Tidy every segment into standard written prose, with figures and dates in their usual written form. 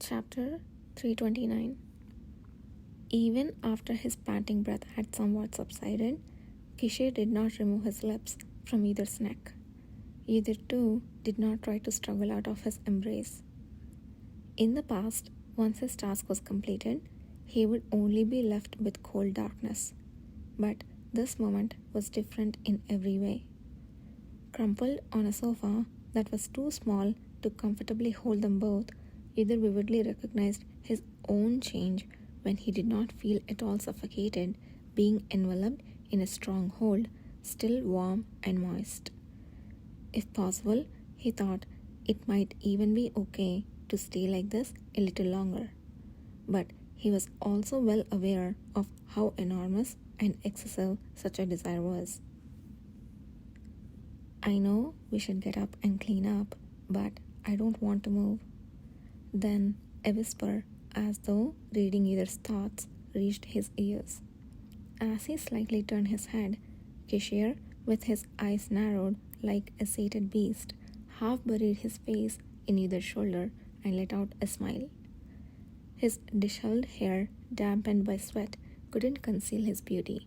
Chapter 329. Even after his panting breath had somewhat subsided, Kishir did not remove his lips from either's neck. Either two did not try to struggle out of his embrace. In the past, once his task was completed, he would only be left with cold darkness. But this moment was different in every way. Crumpled on a sofa that was too small to comfortably hold them both, Either vividly recognized his own change when he did not feel at all suffocated, being enveloped in a strong hold, still warm and moist. If possible, he thought it might even be okay to stay like this a little longer. But he was also well aware of how enormous and excessive such a desire was. I know we should get up and clean up, but I don't want to move. Then a whisper, as though reading either's thoughts, reached his ears. As he slightly turned his head, Kishir, with his eyes narrowed like a sated beast, half buried his face in either's shoulder and let out a smile. His disheveled hair, dampened by sweat, couldn't conceal his beauty.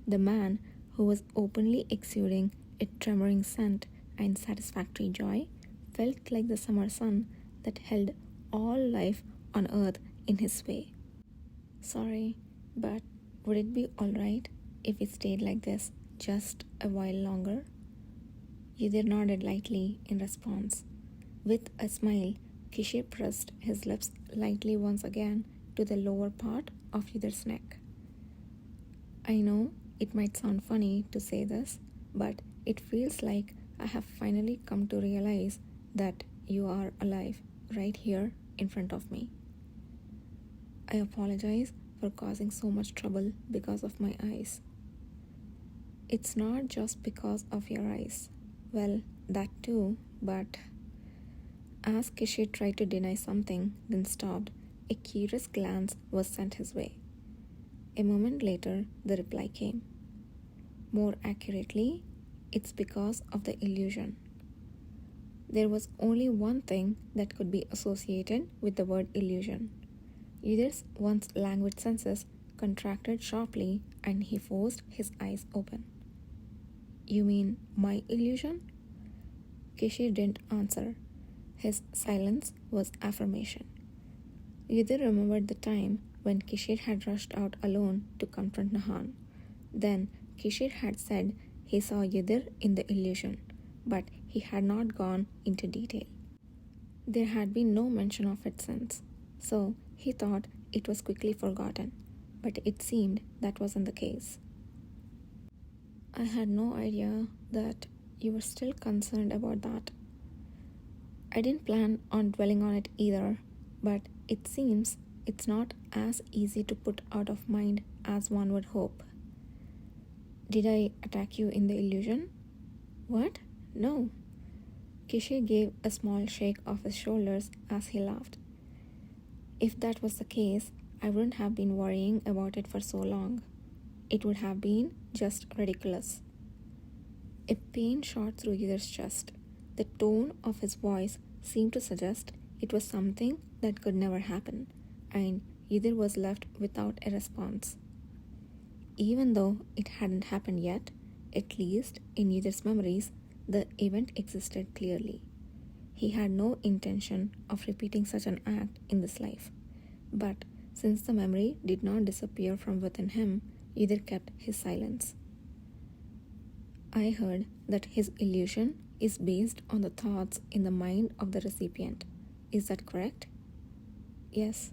The man, who was openly exuding a tremoring scent and satisfactory joy, felt like the summer sun that held all life on earth in his way. Sorry, but would it be alright if we stayed like this just a while longer? Yudhir nodded lightly in response. With a smile, Kishir pressed his lips lightly once again to the lower part of Yudhir's neck. I know it might sound funny to say this, but it feels like I have finally come to realize that you are alive right here in front of me. I apologize for causing so much trouble because of my eyes. It's not just because of your eyes. Well, that too, but... As Kishir tried to deny something, then stopped, a curious glance was sent his way. A moment later, the reply came. More accurately, it's because of the illusion. There was only one thing that could be associated with the word illusion. Yudhir's once languid senses contracted sharply and he forced his eyes open. You mean my illusion? Kishir didn't answer. His silence was affirmation. Yudhir remembered the time when Kishir had rushed out alone to confront Nahan. Then Kishir had said he saw Yudhir in the illusion, but he had not gone into detail. There had been no mention of it since, so he thought it was quickly forgotten, but it seemed that wasn't the case. I had no idea that you were still concerned about that. I didn't plan on dwelling on it either, but it seems it's not as easy to put out of mind as one would hope. Did I attack you in the illusion? What? No. Kishir gave a small shake of his shoulders as he laughed. If that was the case, I wouldn't have been worrying about it for so long. It would have been just ridiculous. A pain shot through Yudhir's chest. The tone of his voice seemed to suggest it was something that could never happen, and Yudhir was left without a response. Even though it hadn't happened yet, at least in Yudhir's memories, the event existed clearly. He had no intention of repeating such an act in this life. But since the memory did not disappear from within him, Yudhir kept his silence. I heard that his illusion is based on the thoughts in the mind of the recipient. Is that correct? Yes.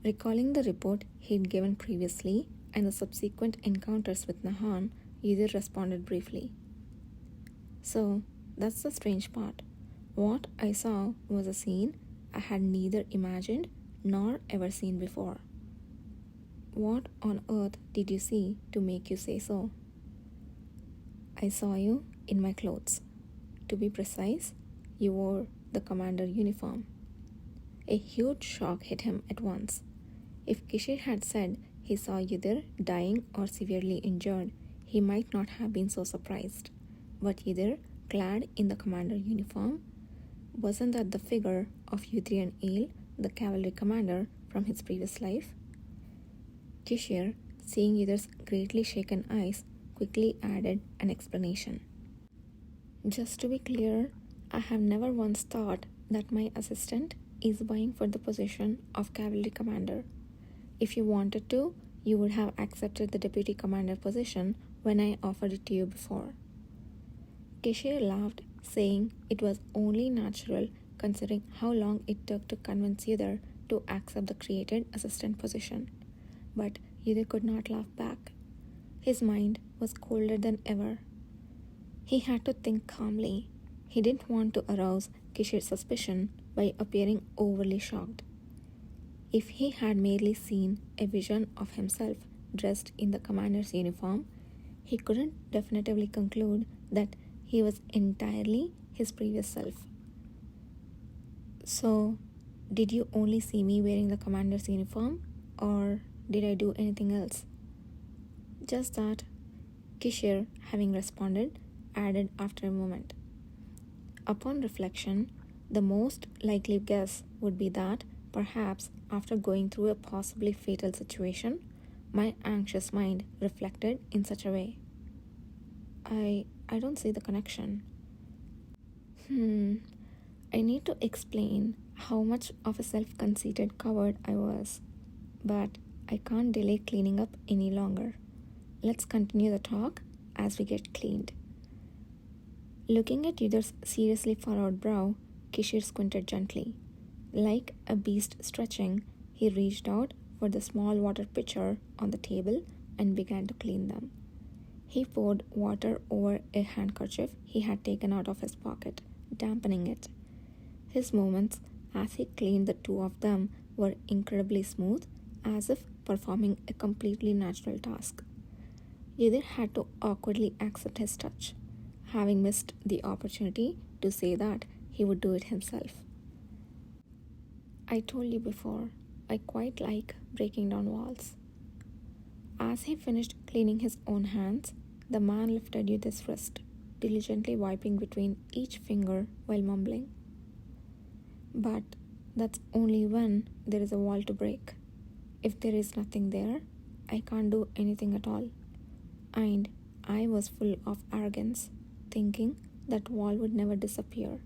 Recalling the report he'd given previously and the subsequent encounters with Nahan, Yudhir responded briefly. So, that's the strange part. What I saw was a scene I had neither imagined nor ever seen before. What on earth did you see to make you say so? I saw you in my clothes. To be precise, you wore the commander uniform. A huge shock hit him at once. If Kishir had said he saw Yudhir dying or severely injured, he might not have been so surprised. But Yudhir, clad in the commander uniform, wasn't that the figure of Yudhirian Ale the cavalry commander from his previous life? Kishir, seeing Yudhar's greatly shaken eyes, quickly added an explanation. Just to be clear, I have never once thought that my assistant is vying for the position of cavalry commander. If you wanted to, you would have accepted the deputy commander position when I offered it to you before. Kishir laughed, saying it was only natural considering how long it took to convince Yudhar to accept the created assistant position. But Yudhar could not laugh back. His mind was colder than ever. He had to think calmly. He didn't want to arouse Kishir's suspicion by appearing overly shocked. If he had merely seen a vision of himself dressed in the commander's uniform, he couldn't definitively conclude that he was entirely his previous self. So, did you only see me wearing the commander's uniform, or did I do anything else? Just that, Kishir, having responded, added after a moment. Upon reflection, the most likely guess would be that perhaps after going through a possibly fatal situation, my anxious mind reflected in such a way. I don't see the connection. I need to explain how much of a self-conceited coward I was, but I can't delay cleaning up any longer. Let's continue the talk as we get cleaned. Looking at Yudhar's seriously furrowed brow, Kishir squinted gently. Like a beast stretching, he reached out for the small water pitcher on the table and began to clean them. He poured water over a handkerchief he had taken out of his pocket, dampening it. His movements as he cleaned the two of them were incredibly smooth, as if performing a completely natural task. Yudhar had to awkwardly accept his touch, having missed the opportunity to say that he would do it himself. I told you before, I quite like breaking down walls. As he finished cleaning his own hands, the man lifted Yudhar's wrist, diligently wiping between each finger while mumbling. But that's only when there is a wall to break. If there is nothing there, I can't do anything at all. And I was full of arrogance, thinking that wall would never disappear,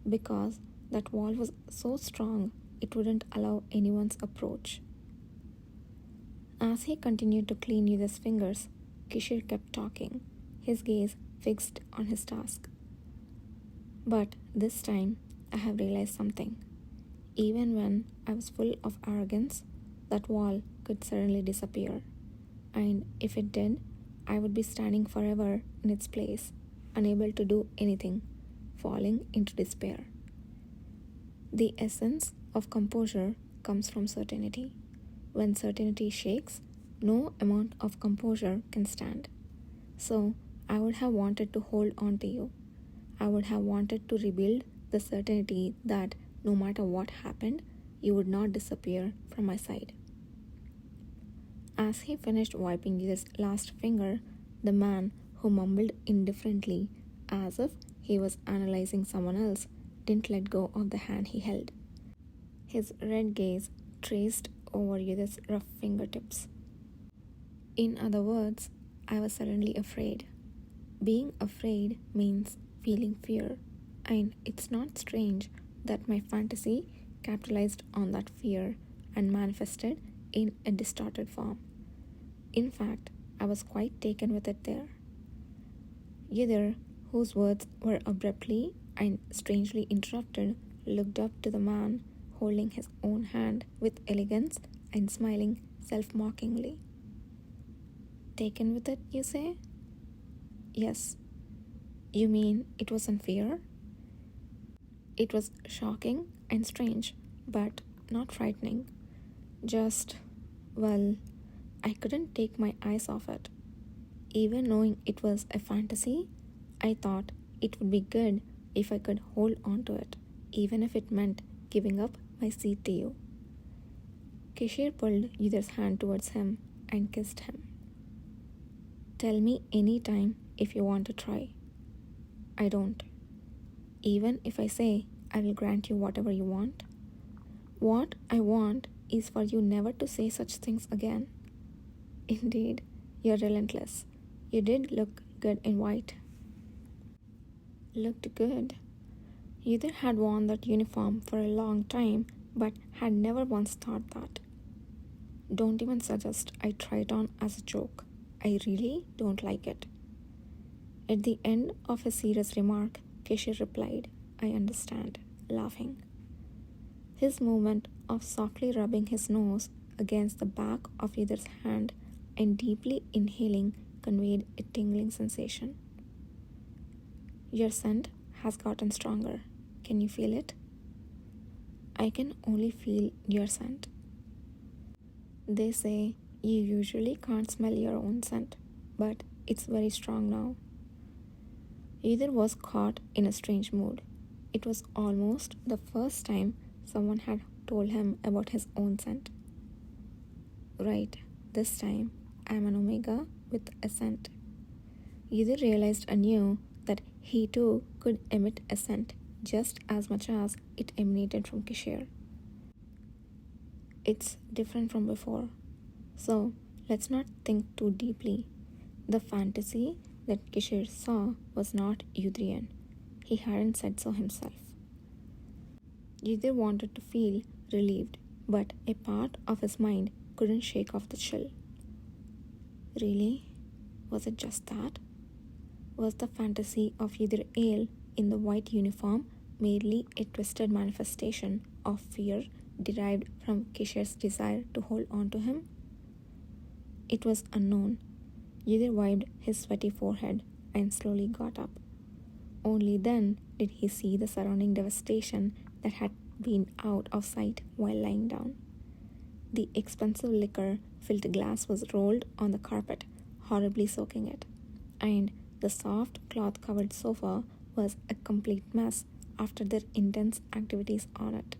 because that wall was so strong it wouldn't allow anyone's approach. As he continued to clean Yudhar's fingers, Kishir kept talking, his gaze fixed on his task. But this time, I have realized something. Even when I was full of arrogance, that wall could suddenly disappear. And if it did, I would be standing forever in its place, unable to do anything, falling into despair. The essence of composure comes from certainty. When certainty shakes, no amount of composure can stand. So, I would have wanted to hold on to you. I would have wanted to rebuild the certainty that no matter what happened, you would not disappear from my side. As he finished wiping his last finger, the man, who mumbled indifferently as if he was analyzing someone else, didn't let go of the hand he held. His red gaze traced over Yudhar's rough fingertips. In other words, I was suddenly afraid. Being afraid means feeling fear, and it's not strange that my fantasy capitalized on that fear and manifested in a distorted form. In fact, I was quite taken with it there. Yudhar, whose words were abruptly and strangely interrupted, looked up to the man holding his own hand with elegance and smiling self-mockingly. Taken with it, you say? Yes. You mean it wasn't fear? It was shocking and strange, but not frightening. Just, well, I couldn't take my eyes off it. Even knowing it was a fantasy, I thought it would be good if I could hold on to it, even if it meant giving up my seat to you. Kishir pulled Yudhar's hand towards him and kissed him. Tell me any time if you want to try. I don't. Even if I say I will grant you whatever you want. What I want is for you never to say such things again. Indeed, you're relentless. You did look good in white. Looked good. Either had worn that uniform for a long time, but had never once thought that. Don't even suggest I try it on as a joke. I really don't like it. At the end of a serious remark, Keshe replied, I understand, laughing. His movement of softly rubbing his nose against the back of either's hand and deeply inhaling conveyed a tingling sensation. Your scent has gotten stronger. Can you feel it? I can only feel your scent. They say you usually can't smell your own scent, but it's very strong now. Either was caught in a strange mood. It was almost the first time someone had told him about his own scent. Right, this time I'm an omega with a scent. Either realized anew that he too could emit a scent just as much as it emanated from Kishore. It's different from before. So let's not think too deeply. The fantasy that Kishore saw was not Udrian. He hadn't said so himself. Yudhir wanted to feel relieved, but a part of his mind couldn't shake off the chill. Really? Was it just that? Was the fantasy of Yudhir Ale in the white uniform merely a twisted manifestation of fear derived from Kishore's desire to hold on to him? It was unknown. Yudhir wiped his sweaty forehead and slowly got up. Only then did he see the surrounding devastation that had been out of sight while lying down. The expensive liquor-filled glass was rolled on the carpet, horribly soaking it, and the soft cloth-covered sofa was a complete mess after their intense activities on it.